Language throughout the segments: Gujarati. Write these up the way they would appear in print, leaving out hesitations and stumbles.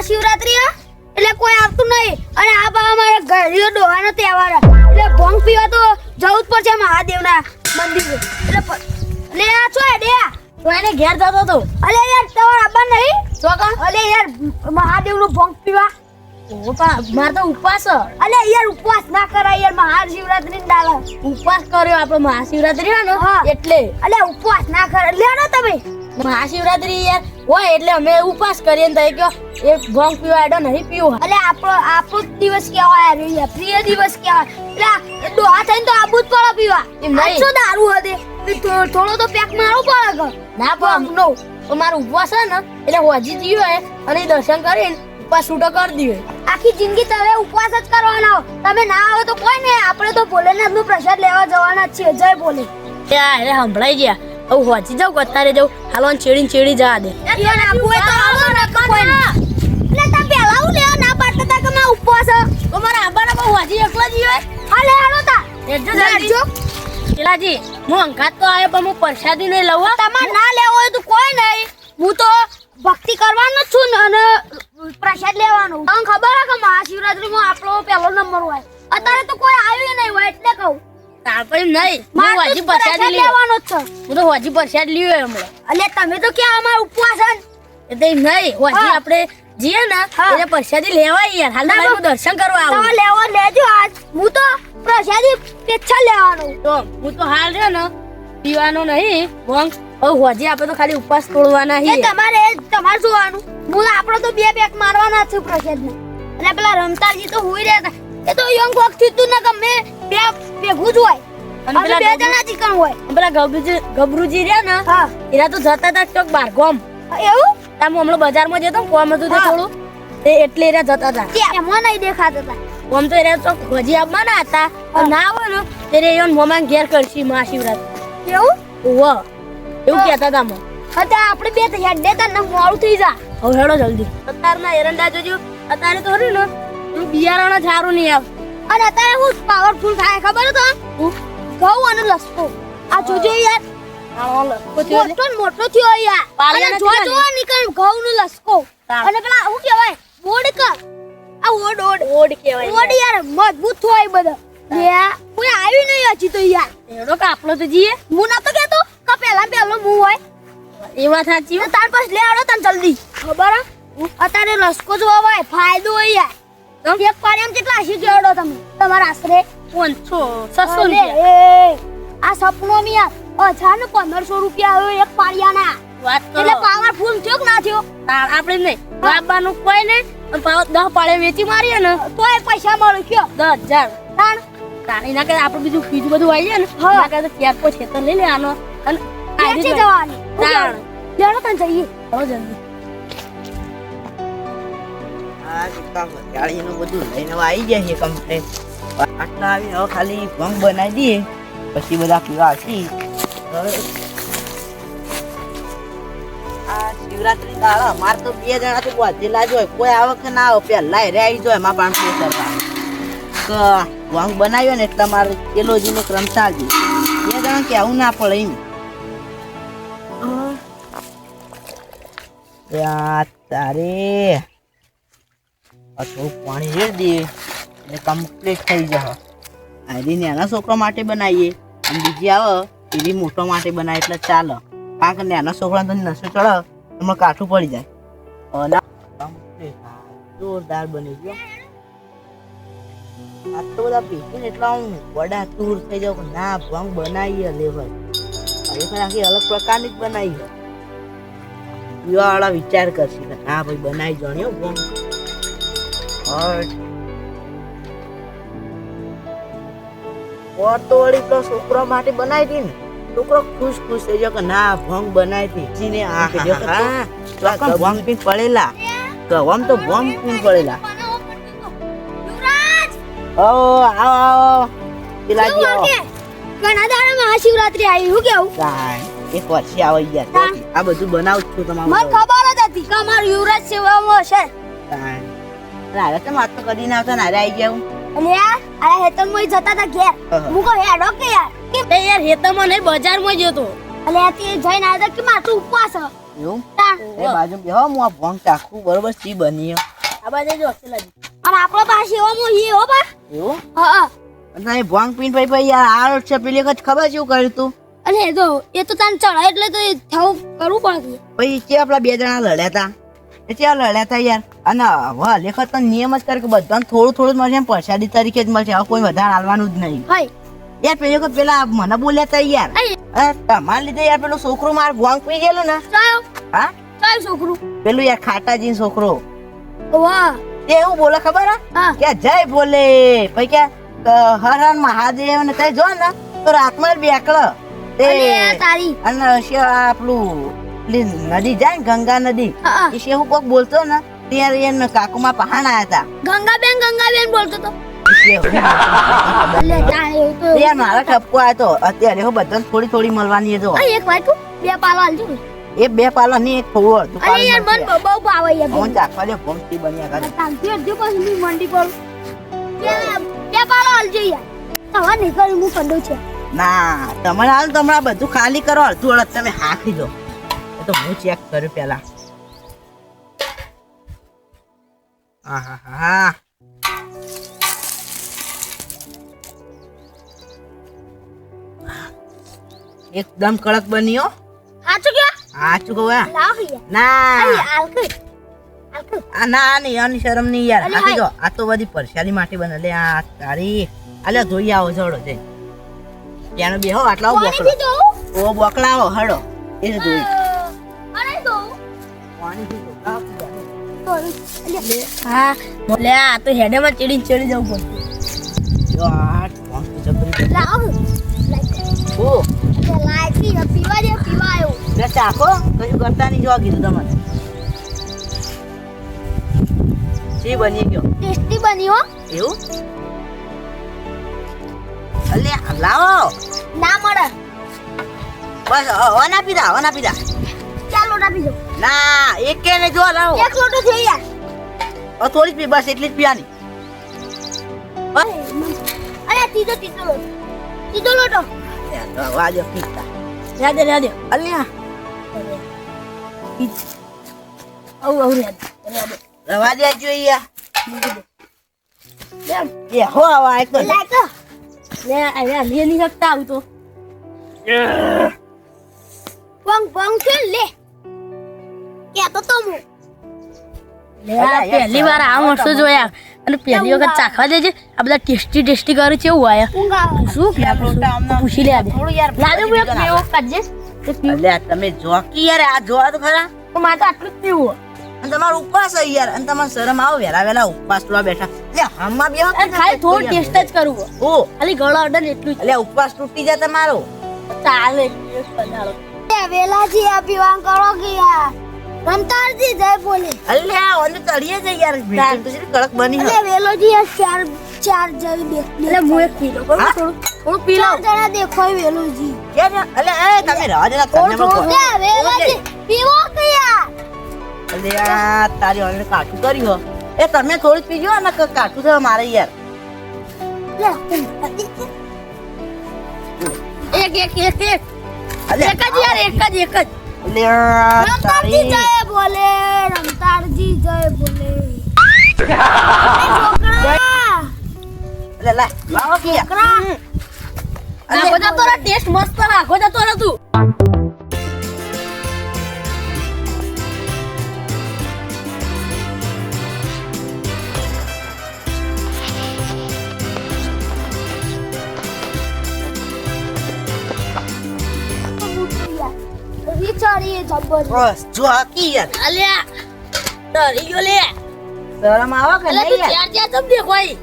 મહાશિવરાત્રી એટલે કોઈ આવતું નહીં અને આ બા અમારે ઘડીઓ ડોહાનો તહેવાર એટલે ભોંગ પીવા તો જવું જ પડશે મહાદેવના મંદિરે એટલે આ છો ડેયા તો એને ઘેર જતો હતો. અલે યાર તમાર આબા નહીં ચોકા અલે યાર મહાદેવનું ભોંગ પીવા મારે તો ઉપવાસ અલે યાર ઉપવાસ ના કરાય યાર મહાશિવરાત્રી ની ડાલા ઉપવાસ કર્યો આપણે મહાશિવરાત્રી હોય ને એટલે અલે ઉપવાસ ના કરે લેડો તમે મહાશિવરાત્રી યાર હોય એટલે અમે ઉપવાસ કરીએ ને તો એ ભોંગ પીવા આડો નહીં પીવું. અલે આપણો દિવસ કેવાય યાર પ્રિય દિવસ કેવાય એટલે ડોહા થઈને તો આબુ જ પડે પીવા એમ નહીં. શું દારૂ હદે થોડો તો પેક મારવું પડે ના પણ નો મારો ઉપવાસ છે ને એટલે હોજી જીવે અને દર્શન કરીને ઉપવાસ છૂટો કરી દીધો. આખી જિંદગી તમે ઉપવાસ જ કરવાનો તમે ના આવો તો કોઈ નહીં આપણે તો ભોલેનાથ નું પ્રસાદ લેવા જવાના જ છીએ જય ભોલે. ત્યાં એટલે સંભળાઈ ગયા હવે હોજી જાઉં અત્યારે જાઉં હાલવાન ચેડી જવા દે. યાર આપું હોય તો આવો ને કોઈ એટલે તમે પહેલા હું લેવા ના પાડતા તા કે મારા ઉપવાસ તો મારા આબાના બહુ હોજી એકલા જીવે હા લે હાલો તા લેજો પેલાજી હું અંગાત તો આવ્યો પણ હું પ્રસાદી નહીં લઉં. તમારે ના લેવો હોય તો કોઈ નહીં હું તો ભક્તિ કરવાનો જ છું ને અને પ્રસાદ લેવાનો તમને ખબર હે કે મહાશિવરાત્રીમાં આપણો પહેલો નંબર હોય અત્યારે તો કોઈ આવ્યું નહીં હોય એટલે કહું તાર એમ નહીં હું હોજી પ્રસાદી લેવાનો જ છે હું તો હોજી પ્રસાદ લીધો હમણાં. અલે તમે તો ક્યાં અમાર ઉપવાસ છે એટલે એમ નહીં હોજી આપણે જીએ ને એટલે પ્રસાદી લેવાય યાર હાલ હું દર્શન કરવા આવું. તો લેવો લેજો આજ હું તો પ્રસાદી પેચ્છા લેવાનો તો હું તો હાલ રહ્યો ને પીવાનો નહીં ભોંગ હવે હોજી આપણે તો ખાલી ઉપવાસ તોડવાના એ છે. તમારે જોવાનું હું આપણો તો બે પેક મારવાના છે પ્રસાદના એટલે પેલા રમતાજી તો હુઈ રહ્યા હતા એ તો યંગ કોક થીતું ને ગમે બે ભેગું જ હોય અને અને બે જણા ચીકણ હોય પેલા ગબરુજી રહ્યા ને હા એના તો જતા હતા ચોક બાર ગોમ એવું તામ હમણાં બજારમાં જતો કોમ હતું તે થોડું તે એટલે એરા જતા હતા. એમાં નહીં દેખાતા હતા આમ તો એરા ચોક હોજી આપવાના હતા પણ ના આવે ને ત્યારે એનો મોમાં ઘેર કરશી મહાશિવરાત્રી એવું ઓહ એવું કહેતા હતા મને. અત્યારે આપણે બે તૈયાર દેતા ને મોડું થઈ જા હવે હેડો જલ્દી અત્યારના એરંડા જોજો અત્યારે તો હર્યું ને પેલું બિયારણ જ સારું નહીં આવે અને અત્યારે હું પાવરફુલ થાય ખબર તો ઘઉં અને લસકો આ જોજો યાર મોટો ને મોટો થયો યાર અને જો જો નીકળ ઘઉં નો લસકો અને પેલા શું કહેવાય ઓડ આ ઓડ કહેવાય ઓડ યાર મજબૂત થાય બધા યા કોઈ આવી નહીં હજી તો યાર હેડો કે આપણો તો જીએ હું નતો કેતો કે પહેલો હું હોય એ વાત સાચી તો તાર પાસ લે આવો તને જલ્દી ખબર હે અત્યારે લસકો જોવા હોય ફાયદો હોય યાર એક પાડ્યામ કેટલા હસી કેવડો તમે તમારા આશરે 500 600 એ આ સપનો મી યાર 1500 રૂપિયા આવ્યો એક પાડિયાના વાત કરો એટલે પાવરફુલ થયો કે ના થયો આપણે નહીં બાબાનું કોઈ નહીં અને પાવ 10 પાડે વેચી મારીએ ને તોય પૈસા મળે કયો 10000 તાણ એના કરતા આપણે બીજું બધું આવી જાય ને એના કરતા ક્યાંક કોઈ ખેતર લઈ લેવાનો અને વેચી જવાની તાણ લેડો તને જઈએ હવે જલ્દી આ ગાડીનું બધું લઈને આવી ગયા છે કમ્પ્લેટ આટલા આવી હવે ખાલી ભંગ બનાવી દઈએ પછી બધા પીવા આવશે. આ શિવરાત્રી દાડા અમારે તો 2 જણા તો વાંચેલા જ હોય કોઈ આવે કે ના આવે પહેલા રે આવી જાય એમાં પણ કરતા ભંગ બનાવ્યો ને એટલે મારે કેલોજીનો ક્રમ ચાલજો 2 જણા કેવું ના પડે એમ તારે થોડું પાણી રેડ દઈએ એટલે કમ્પ્લીટ થઈ જશે. આરી નાના છોકરા માટે બનાવીએ અને બીજી આવે એવી મોટો માટે બનાવે એટલે ચાલે કારણ કે નાના છોકરાને તો નસો ચડે એમાં કાઠું પડી જાય. કમ્પ્લીટ જોરદાર બની ગયો. આ તો બધા પીસીને એટલા હું વડા ટૂર થઈ જાવ ના ભંગ બનાવીએ લેવલ ખરેખર આખી અલગ પ્રકારની જ બનાવી પીવા વાળા વિચાર કરશે કે હા ભાઈ બનાવી જાણ્યો ભંગ તો વળી તો છોકરા માટે બનાવી હતી ને છોકરો ખુશ થઈ ગયો કે ના ભંગ બનાવી હતી ભંગ પીને પડેલા ગવામ તો ભંગ પીને પડેલા. આવો પેલા ઘણા દાડા મહાશિવરાત્રી આવી હું કેવું એક વર્ષે આવી ગયા આ બધું બનાવું છું તમારું મને ખબર જ હતી કે અમારું યુવરાજ સેવામાં હશે રારે તો માત્ર કદી ના આવતા નારે આવી ગયા અને યાર આ હેતન મોય જતા તા ઘેર હું કહો હેડો કે યાર એ યાર હેતમાં નહીં બજારમાં જતો અલે આતી જઈને આવ્યા કે મારું ઉપવાસ એવું એ બાજુ બેહો હું આ ભંગ ચાખું બરોબર સી બની આ બાજુ જો ચલાજી અને આપણો પાસે એવો મોહી હો બા એવું હા અને એ ભોંગ પીન ભાઈ યાર આ છે પેલી વખત ખબર છે શું કર્યું તું અને એ તો તને ચડાય એટલે તો એ થવું કરવું પડે ભાઈ કે આપણા બે જણા લડ્યા હતા એ ત્યાં લડ્યા હતા યાર અને હવે લેખક તો નિયમ જ કરે કે બધાને થોડું થોડું જ મળશે એમ પ્રસાદી તરીકે જ મળશે હવે કોઈ વધારે હાલવાનું જ નહીં હાય યાર પેલી વખત પેલા મને બોલ્યા હતા યાર અરે તમારા લીધે યાર પેલો છોકરો માર ભોંગ પી ગયેલો ને ચાયો હા ચાયો છોકરું પેલું યાર ખાટાજી છોકરો વાહ તે એવું બોલે ખબર હા કે જય બોલે ભાઈ કે હર હર મહાદેવ ને કઈ જો ને તો રાતમાં બેકળ તે અને તારી અને આપણું પેલી નદી જાય ને ગંગા નદી હા એ શેહુ કોક બોલતો ને ત્યારે એને કાકુમાં પહાણ આયા હતા ગંગાબેન બોલતો તો શેહુ. એટલે તારે એવું તો યાર મારા ઠપકો આવ્યો તો અત્યારે હું બધાને થોડી થોડી મળવાની જો અરે એક વાટું બે પાલો આલજો ને એ બે પાલો ની એક થોડું હતું અરે યાર મન બહુ ભાવે યાર હું ચાખવા દે ભોમતી બન્યા કરે તાંતી અડજો પછી ની મંડી પર બે પાલો આલજો યાર હવે નીકળી હું કંડો છે ના તમારે હાલ તમારે બધું ખાલી કરો અડધું અડધ તમે હાંકી દો એ તો હું ચેક કર્યું પેલા આહાહા. એકદમ કડક બન્યો સાચું કે સાચું કહું હે? લાવ યાર ના અરે આલક આ ના નહીં આની શરમ નહીં યાર અલે હાથી જો આ તો બધી પરસાદી માટે બને લે આ તારી અલે જોઈ આવો જડો જઈ ત્યાંનો બેહો આટલા પાણી બોકડો પીધો ઓ બોકલાવો હડો એ જોઈ અરે તો પાણી પીધો હા બોલે આ તો હેડેમાં ચડી જવું પડતું જો આ મસ્ત જબરી લાવ ઓ લાઈકી પીવાયો લે ચાખો કશું કરતા નહીં જોવા કીધું તમને સી બની ગયો ટેસ્ટી બન્યો એવું અલે લાવો ના મળે બસ હવા ના પીધા હવા ના પીધા ચાલ લોટા પીજો ના એક કે ને જો લાવો એક લોટો છે યાર થોડી જ પી બસ એટલી જ પીવાની અરે તીજો લોટો વાજો પીતા રાધે અલ્યા આવું રવા દે જોઈએ રાધે એ હો આવા એક તો લાઈક લે આ લે નહીં શકતા આવું તો પંગ કે લે કે તો હું લે આ પહેલી વાર આ મસ્ત જોયા અને પહેલી વખત ચાખવા દેજે આ બધા ટેસ્ટી કરે છે એવું આયા ઊંઘ આવે શું પૂછી લે આદે થોડું યાર લાદે હું એક પીવો કાઢજે એક પીવો અલ્યા તમે જોકી યાર આ જોવા તો ખરા તો મારે તો આટલું જ પીવું અને તમારો ઉપવાસ છે યાર અને તમારે શરમ આવો વેલા ઉપવાસ કરવા બેઠા લે હમમાં બેહો અને ખાલી થોડું ટેસ્ટ જ કરવું ઓ ખાલી ગળા અડે ને એટલું જ અલ્યા ઉપવાસ તૂટી જાય તમારો ચાલે પધારો વેલાજી આ પીવાન કરો કે યાર રમતારજી જય બોલે અલ્યા ઓને તળીએ છે યાર ભીતર તો છે કડક બની અરે વેલોજી આ ચાર જણ એટલે હું એક પી લઉં બરાબર? થોડું પી લઉં જણા દેખો વેલોજી કે અલ્યા એ તમે રાહ દેના તમને થોડું વેલોજી પીવો કે યાર અલ્યા તારી ઓને કાઠું કર્યું હો. એ તમે થોડું જ પીજો ને કાઠું છે મારે યાર એક અલ્યા જ યાર એક જ અલ્યા રમતારજી તારી જય બોલે રમતારજી જય બોલે છોકરા અલ્યા લા લાવો કે યાર છોકરા નાખો જા તોરા ટેસ્ટ મસ્ત નાખો જા તોરા તું વિચારીએ જબર બસ જો આકી યાર અલ્યા તરી ગયો લે શરમ આવો કે અલ્યા નહીં તું યાર ચાર તમ દેખોઈ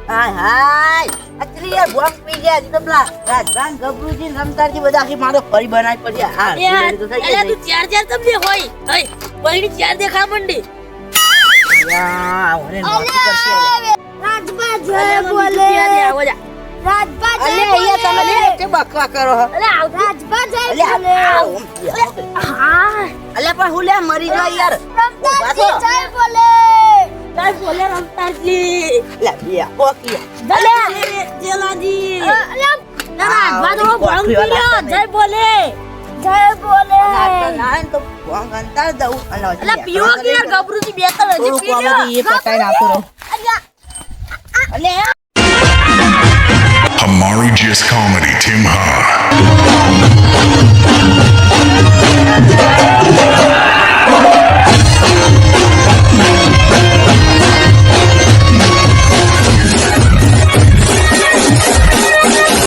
હાય હાય અચરી યાર બોમ્બ પી ગયા તો પેલા રાજભાન ગબરુજી રમતારજી બધા આખી મારો ફરી બનાવી પડ્યા હા અલ્યા તો થઈ અલ્યા ગઈ તું ચાર તમ દેખોઈ હઈ બઈડી ચાર દેખા મંડી યા ઓને નોટી કરશે રાજબા જય અલ્યા બોલે આવો જા રાજબા જય અલ્યા અહીંયા તમે બોલે કે બકવા કરો હો અલ્યા આવ રાજબા જય અલ્યા બોલે આવ. હા અલ્યા પણ હું લે મરી જાય યાર રમતારજી જય બોલે તાર બોલે રમતાજી લે બે પોકી અલ્યા જેલાજી અલ્યા ના ના આજવા તો ભણું પી લ્યો જય બોલે જય બોલે ના આવે ને તો કંટાળ દઉં અને હજી અલા પીવો કે યાર ગબરુજી બે ત્રણ હજી થોડુંક પી લ્યો. આમાંથી એ પતાઈને આવતો રહું અલ્યા અલે